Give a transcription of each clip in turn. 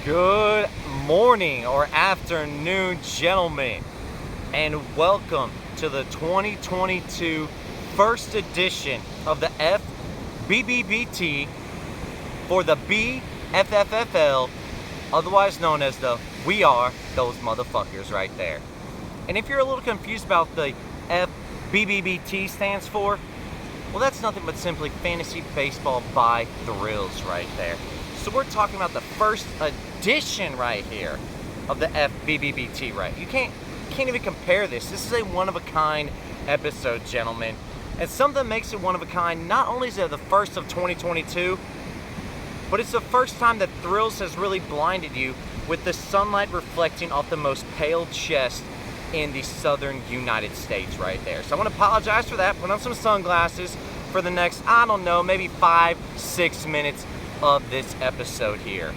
Good morning or afternoon, gentlemen, and welcome to the 2022 first edition of the FBBBT for the BFFFL, otherwise known as the We Are Those Motherfuckers right there. And if you're a little confused about the FBBBT stands for, well, that's nothing but simply Fantasy Baseball by Thrills right there. So we're talking about the first edition right here of the FBBBT, right? You can't even compare this. This is a one-of-a-kind episode, gentlemen. And something that makes it one-of-a-kind, not only is it the first of 2022, but it's the first time that Thrills has really blinded you with the sunlight reflecting off the most pale chest in the southern United States right there. So I want to apologize for that. Put on some sunglasses for the next, I don't know, maybe 5-6 minutes of this episode here.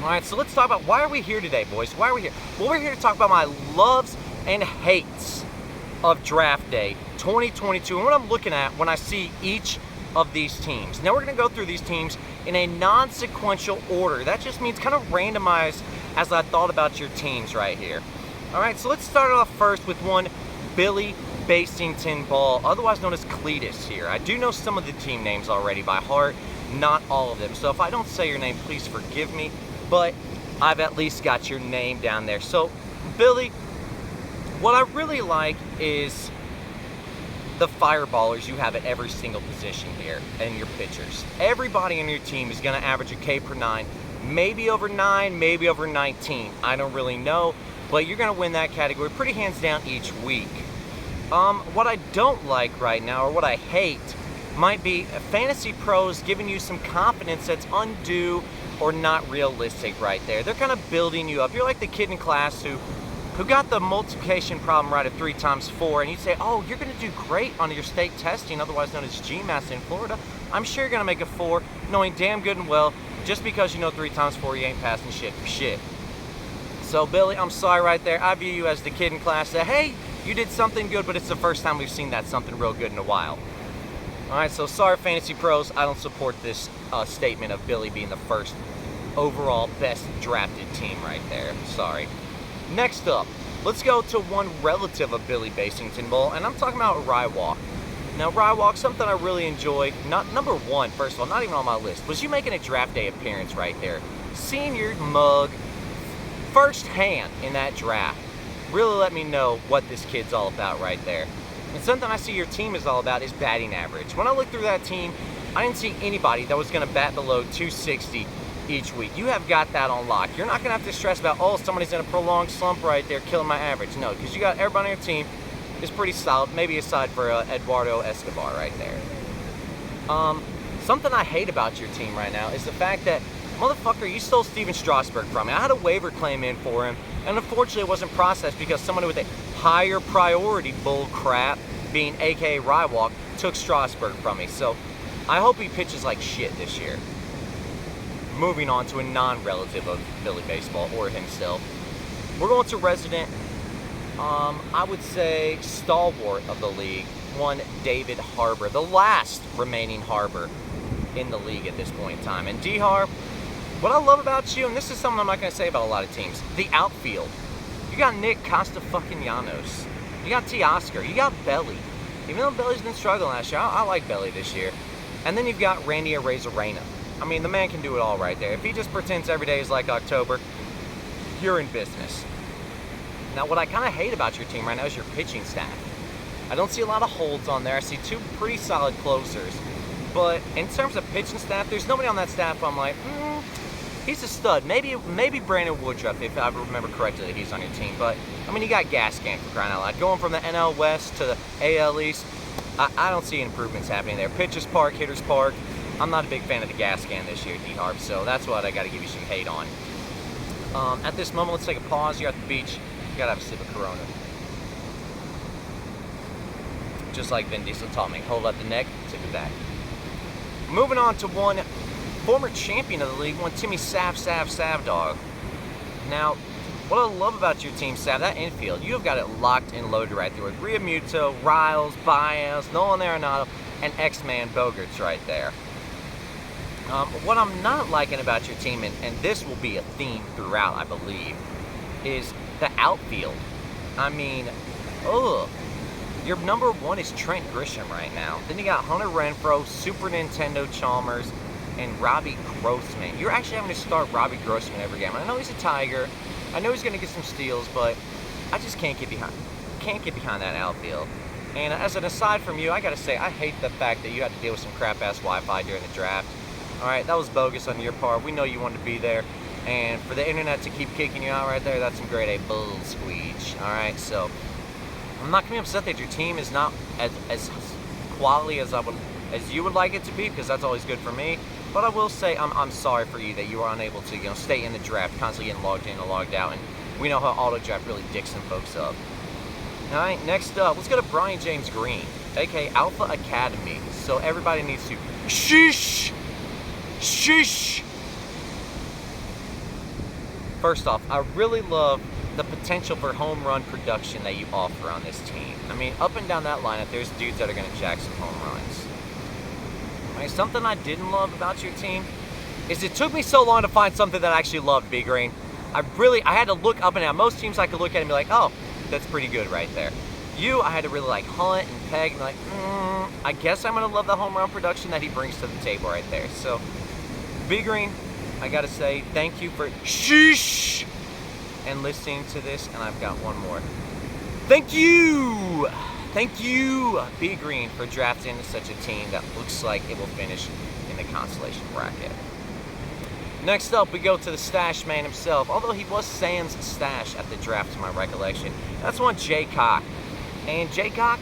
Alright, so let's talk about why are we here today, boys? Why are we here? Well, we're here to talk about my loves and hates of Draft Day 2022 and what I'm looking at when I see each of these teams. Now we're going to go through these teams in a non-sequential order. That just means kind of randomized as I thought about your teams right here. Alright, so let's start off first with one Billy Basington Ball, otherwise known as Cletus here. I do know some of the team names already by heart, not all of them. So if I don't say your name, please forgive me, but I've at least got your name down there. So, Billy, what I really like is the fireballers you have at every single position here and your pitchers. Everybody on your team is going to average a K per 9, maybe over 9, maybe over 19. I don't really know, but you're going to win that category pretty hands down each week. What I don't like right now, or what I hate, might be fantasy pros giving you some confidence that's undue or not realistic right there. They're kind of building you up. You're like the kid in class who got the multiplication problem right at 3 times 4, and you say, oh, you're going to do great on your state testing, otherwise known as GMAS in Florida. I'm sure you're going to make a 4, knowing damn good and well, just because you know 3 times 4, you ain't passing shit for shit. So, Billy, I'm sorry right there. I view you as the kid in class that, hey, you did something good, but it's the first time we've seen that something real good in a while. Alright, so sorry, fantasy pros. I don't support this statement of Billy being the first overall best drafted team right there. Sorry. Next up, let's go to one relative of Billy Basington Ball, and I'm talking about Rywalk. Now, Rywalk, something I really enjoy, not number one, first of all, not even on my list, was you making a draft day appearance right there. Seeing your mug firsthand in that draft really let me know what this kid's all about right there. And something I see your team is all about is batting average. When I looked through that team, I didn't see anybody that was going to bat below 260 each week. You have got that on lock. You're not going to have to stress about, oh, somebody's in a prolonged slump right there killing my average. No, because you got everybody on your team is pretty solid, maybe aside for Eduardo Escobar right there. Something I hate about your team right now is the fact that, motherfucker, you stole Steven Strasburg from me. I had a waiver claim in for him, and unfortunately it wasn't processed because somebody with a higher priority bull crap, being aka Rywalk, took Strasburg from me. So I hope he pitches like shit this year. Moving on to a non-relative of Billy Baseball or himself, we're going to resident, I would say, stalwart of the league, one David Harbour, the last remaining Harbour in the league at this point in time. And D-Harb, what I love about you, and this is something I'm not going to say about a lot of teams, the outfield. You got Nick Costa-fucking-Llanos. You got Teoscar. You got Belly. Even though Belly's been struggling last year, I like Belly this year. And then you've got Randy Arozarena. I mean, the man can do it all right there. If he just pretends every day is like October, you're in business. Now, what I kind of hate about your team right now is your pitching staff. I don't see a lot of holds on there. I see 2 pretty solid closers. But in terms of pitching staff, there's nobody on that staff I'm like, he's a stud. Maybe Brandon Woodruff, if I remember correctly, that he's on your team. But, I mean, you got Gaskin for crying out loud. Going from the NL West to the AL East, I don't see improvements happening there. Pitchers Park, Hitters Park. I'm not a big fan of the Gaskin this year, D-Harp, so that's what I got to give you some hate on. At this moment, let's take a pause. You're at the beach. You got to have a sip of Corona. Just like Vin Diesel taught me. Hold up the neck, tip it back. Moving on to one former champion of the league, one Timmy Savdog. Now, what I love about your team, Sav, that infield, you have got it locked and loaded right there with Realmuto, Riles, Baez, Nolan Arenado, and X-Man Bogarts right there. What I'm not liking about your team, and this will be a theme throughout, I believe, is the outfield. I mean, ugh. Your number one is Trent Grisham right now. Then you got Hunter Renfroe, Super Nintendo Chalmers, and Robbie Grossman. You're actually having to start Robbie Grossman every game. I know he's a Tiger. I know he's going to get some steals, but I just can't get behind. Can't get behind that outfield. And as an aside from you, I got to say, I hate the fact that you had to deal with some crap-ass Wi-Fi during the draft. All right, that was bogus on your part. We know you wanted to be there. And for the internet to keep kicking you out right there, that's some grade A bull squeege. All right, so I'm not gonna be upset that your team is not as quality as you would like it to be, because that's always good for me. But I will say I'm sorry for you that you are unable to stay in the draft, constantly getting logged in and logged out. And we know how auto draft really dicks some folks up. All right, next up, let's go to Brian James Green, aka Alpha Academy. So everybody needs to sheesh. First off, I really love the potential for home run production that you offer on this team. I mean, up and down that lineup, there's dudes that are going to jack some home runs. I mean, something I didn't love about your team is it took me so long to find something that I actually loved, B Green. I had to look up and down. Most teams I could look at and be like, oh, that's pretty good right there. I had to really like hunt and peg and be like, I guess I'm going to love the home run production that he brings to the table right there. So, B Green, I gotta say thank you for sheesh and listening to this, and I've got one more. Thank you, B Green, for drafting such a team that looks like it will finish in the consolation bracket. Next up, we go to the stash man himself, although he was Sam's stash at the draft to my recollection. That's one Jay Cock. And Jay Cock,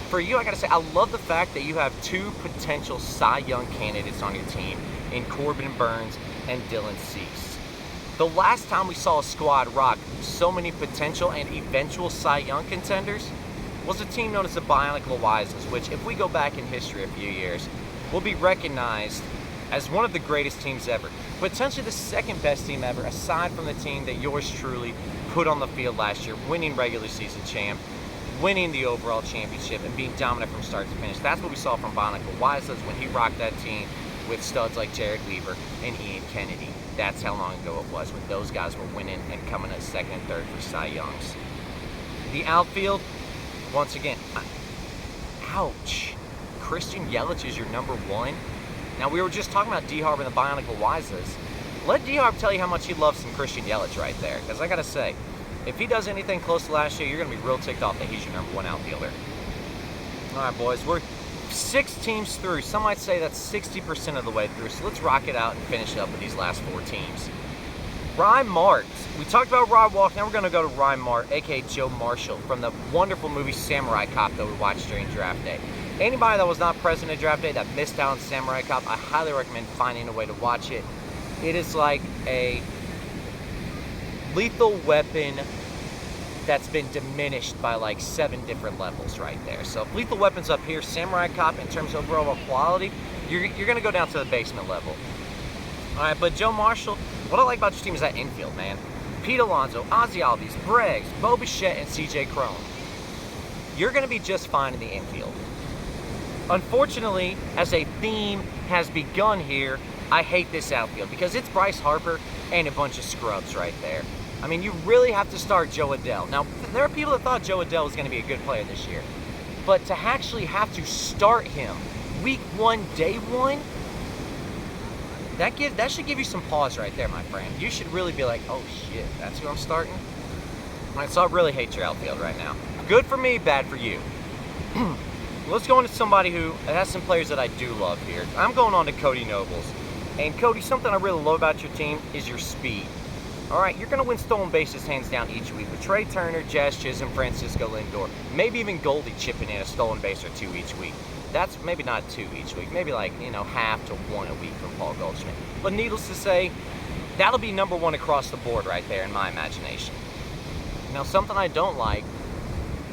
for you, I gotta say, I love the fact that you have two potential Cy Young candidates on your team in Corbin Burns and Dylan Cease. The last time we saw a squad rock so many potential and eventual Cy Young contenders was a team known as the Bionic Loizas, which, if we go back in history a few years, will be recognized as one of the greatest teams ever. Potentially the second best team ever, aside from the team that yours truly put on the field last year, winning regular season champ, winning the overall championship, and being dominant from start to finish. That's what we saw from Bionic Loizas when he rocked that team with studs like Jared Weaver and Ian Kennedy. That's how long ago it was when those guys were winning and coming as second and third for Cy Youngs. The outfield, once again, ouch. Christian Yelich is your number one. Now, we were just talking about D-Harb and the Bionic Loizas. Let D-Harb tell you how much he loves some Christian Yelich right there. Because I got to say, if he does anything close to last year, you're going to be real ticked off that he's your number one outfielder. All right, boys, we're 6 teams through. Some might say that's 60% of the way through. So let's rock it out and finish up with these last 4 teams. Ryan Mart. We talked about Rod Walk. Now we're going to go to Ryan Mart, a.k.a. Joe Marshall, from the wonderful movie Samurai Cop that we watched during draft day. Anybody that was not present at draft day that missed out on Samurai Cop, I highly recommend finding a way to watch it. It is like a Lethal Weapon that's been diminished by like 7 different levels right there. So if Lethal Weapon's up here, Samurai Cop in terms of overall quality, you're going to go down to the basement level. All right, but Joe Marshall, what I like about your team is that infield, man. Pete Alonso, Ozzy Albies, Breggs, Bo Bichette, and C.J. Cron. You're going to be just fine in the infield. Unfortunately, as a theme has begun here, I hate this outfield because it's Bryce Harper and a bunch of scrubs right there. I mean, you really have to start Joe Adell. Now, there are people that thought Joe Adell was going to be a good player this year. But to actually have to start him week 1, day 1, that should give you some pause right there, my friend. You should really be like, oh shit, that's who I'm starting? All right, so I really hate your outfield right now. Good for me, bad for you. Let's go into somebody who has some players that I do love here. I'm going on to Cody Nobles. And Cody, something I really love about your team is your speed. All right, you're going to win stolen bases hands down each week with Trey Turner, Jazz Chisholm, Francisco Lindor, maybe even Goldie chipping in a stolen base or 2 each week. That's maybe not 2 each week, maybe like, half to 1 a week from Paul Goldschmidt. But needless to say, that'll be number 1 across the board right there in my imagination. Now, something I don't like,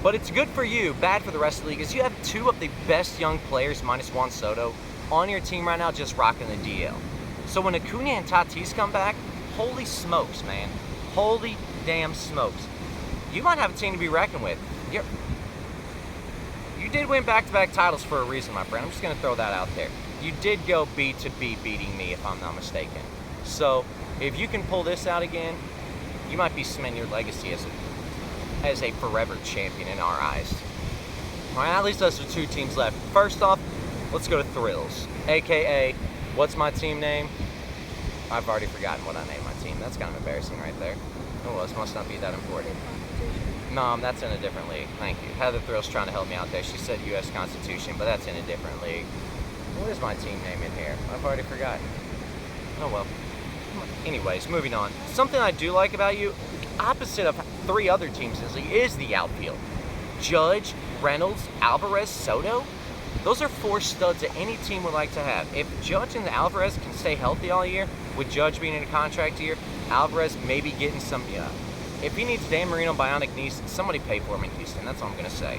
but it's good for you, bad for the rest of the league, is you have 2 of the best young players, minus Juan Soto, on your team right now just rocking the DL. So when Acuna and Tatis come back, holy smokes, man. Holy damn smokes. You might have a team to be reckoned with. You did win back-to-back titles for a reason, my friend. I'm just going to throw that out there. you did go B to B beating me, if I'm not mistaken. So if you can pull this out again, you might be cementing your legacy as a forever champion in our eyes. All right, at least those are 2 teams left. First off, let's go to Thrills, aka what's my team name? I've already forgotten what I named my team. That's kind of embarrassing right there. Oh well, this must not be that important. No, that's in a different league. Thank you. Heather Thrill's trying to help me out there. She said U.S. Constitution, but that's in a different league. What is my team name in here? I've already forgotten. Oh well. Anyways, moving on. Something I do like about you, opposite of 3 other teams in this league, is the outfield. Judge, Reynolds, Alvarez, Soto. Those are 4 studs that any team would like to have. If Judge and Alvarez can stay healthy all year, with Judge being in a contract year, Alvarez maybe getting some, if he needs Dan Marino bionic knees, somebody pay for him in Houston. That's all I'm going to say.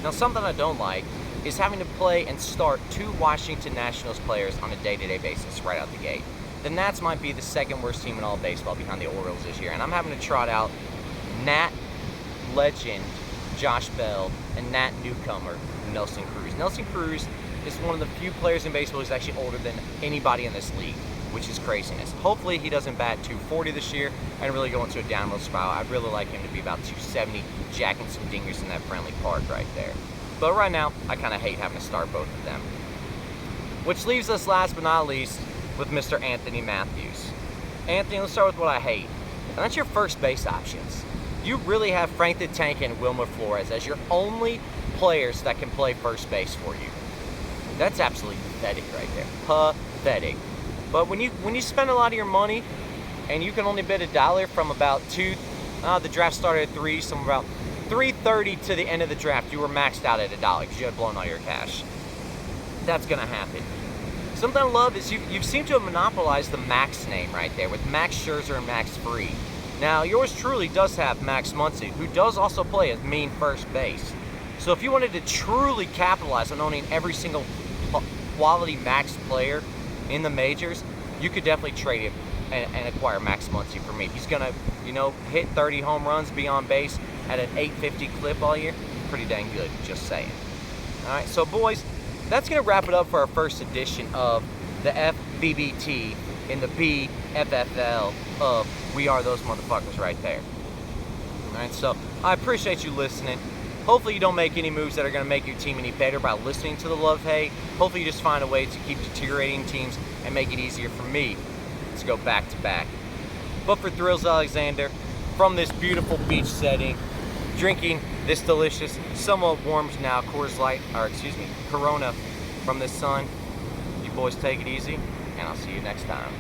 Now, something I don't like is having to play and start 2 Washington Nationals players on a day-to-day basis right out the gate. The Nats might be the 2nd worst team in all of baseball behind the Orioles this year, and I'm having to trot out Nat legend Josh Bell and Nat newcomer Nelson Cruz. Nelson Cruz is one of the few players in baseball who's actually older than anybody in this league, which is craziness. Hopefully he doesn't bat 240 this year and really go into a downward spiral. I'd really like him to be about 270, jacking some dingers in that friendly park right there. But right now, I kind of hate having to start both of them. Which leaves us last but not least with Mr. Anthony Matthews. Anthony, let's start with what I hate. And that's your first base options. You really have Frank the Tank and Wilmer Flores as your only players that can play first base for you. That's absolutely pathetic right there. Pathetic. But when you spend a lot of your money and you can only bid $1 from about the draft started at 3, so about 3:30 to the end of the draft, you were maxed out at $1 because you had blown all your cash. That's gonna happen. Something I love is you seem to have monopolized the Max name right there with Max Scherzer and Max Fried. Now, yours truly does have Max Muncy, who does also play as main first base. So if you wanted to truly capitalize on owning every single quality Max player in the majors, you could definitely trade him and acquire Max Muncy for me. He's gonna, hit 30 home runs, be on base at an 850 clip all year. Pretty dang good, just saying. All right, so boys, that's gonna wrap it up for our first edition of the FBBT in the BFFL of We Are Those Motherfuckers right there. All right, so I appreciate you listening. Hopefully you don't make any moves that are going to make your team any better by listening to the love-hate. Hopefully you just find a way to keep deteriorating teams and make it easier for me to go back-to-back. But for Thrills Alexander, from this beautiful beach setting, drinking this delicious, somewhat warm now Corona from the sun, you boys take it easy, and I'll see you next time.